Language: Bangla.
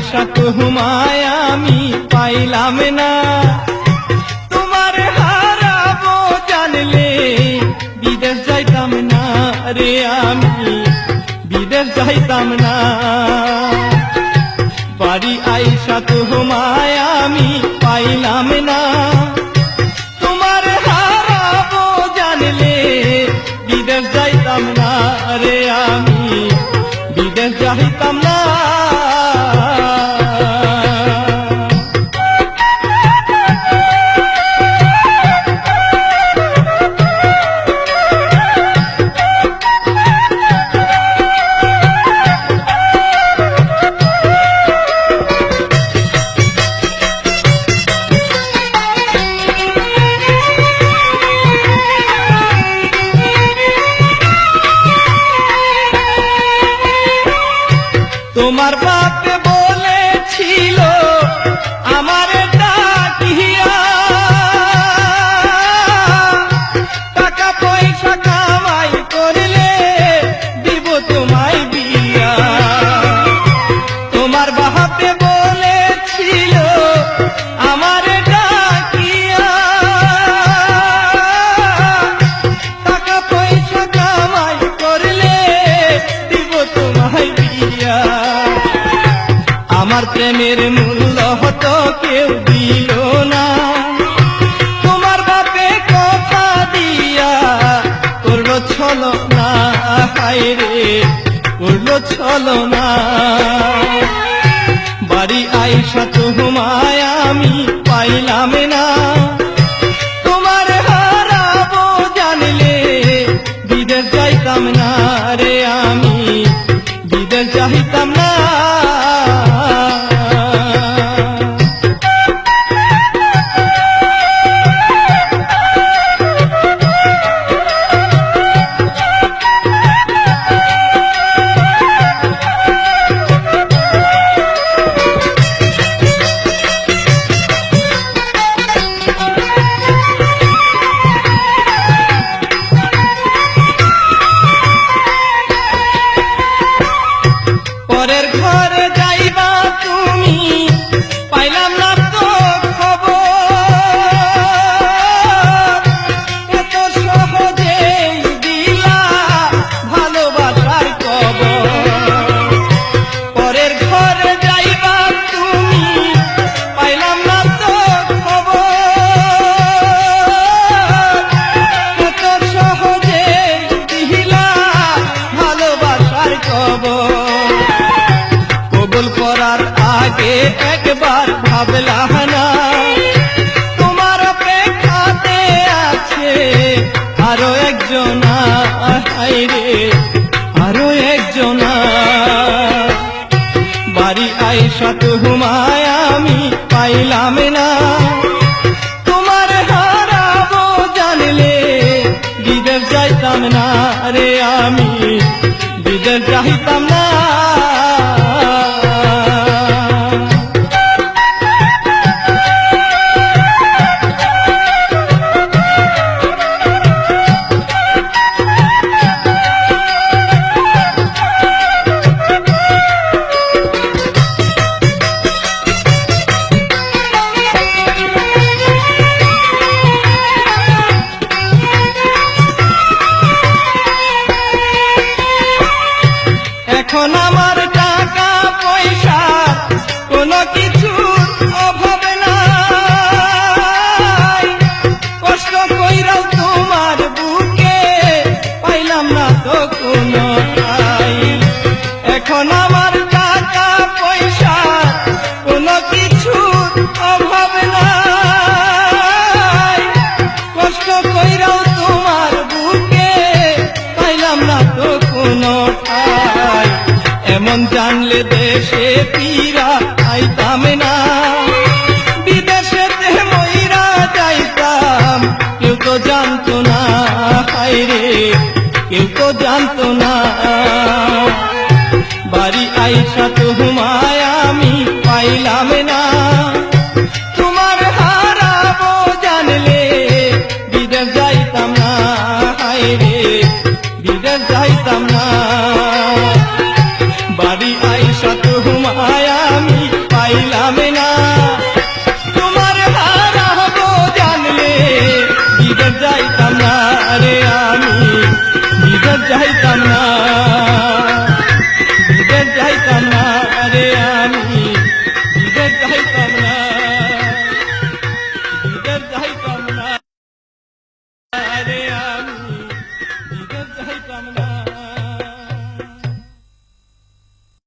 আইসা তোমায় আমি পাইলাম না, তোমার হারাবো জানলে বিদেশ যাইতাম না রে, আমি বিদেশ যাইতাম না। বাড়ি আইসা তোমায় আমি পাইলাম না, তোমার হারাবো জানলে বিদেশ যাইতাম না রে, আমি বিদেশ যাইতাম না। তোমার বাপে বলেছিল আমার ডাকিয়া, টাকা পয়সা কামাই করলে দিব তোমায় বিয়া। তোমার বাপে বলেছিল আমার ডাকিয়া, টাকা পয়সা কামাই করলে দিব তোমায় বিয়া। আমার প্রেমের মূল্য হতো কেউ দিল না, তোমার বাপে কথা দিয়া করলো ছলো না, হায় রে করলো ছলো না। বাড়ি আইসা তোমায় আমি পাইলাম না, তোমার হারাবো জানলে বিদেশ যাইতাম না রে, আমি বিদেশ যাইতাম না। পরের ঘরে যাইবা তুমি পাইলাম না তো খবর, এত সহজে দিলা ভালোবাসার কবর। পরের ঘরে যাইবা তুমি পাইলাম না তো খবর, এত সহজে দিলা ভালোবাসার কবর। কবুল করার আগে একবার ভাবলা না, তোমার অপেক্ষাতে আছে আরো একজনা, হায় রে আরো একজনা। বাড়ি আইসা তোমায় আমি পাইলাম না, তোমার হারাবো জানলে বিদেশ যাইতাম না রে, আমি বিদেশ যাইতাম না। এখন আমার টাকা পয়সা কোনো কিছুর অভাব নাই, কষ্ট কইরাও তোমার বুকে পাইলাম না তো কোনো ঠাই। এখন আমার টাকা পয়সা কোনো কিছুর অভাব নাই, কষ্ট কইরাও তোমার বুকে পাইলাম না তো কোনো ঠাই। এমন জানলে দেশে ফিরা আইতাম না, বিদেশেতে মইরা যাইতাম, কেউ তো জানতো না, হায় রে কেউ তো জানতো না। বাড়ি আইসা তোমায় আমি পাইলাম না, তোমার হারাবো জানলে বিদেশ যাইতাম না, হায় রে বিদেশ যাইতাম না। বাড়ি আইসা তোমায় আমি যাইতাম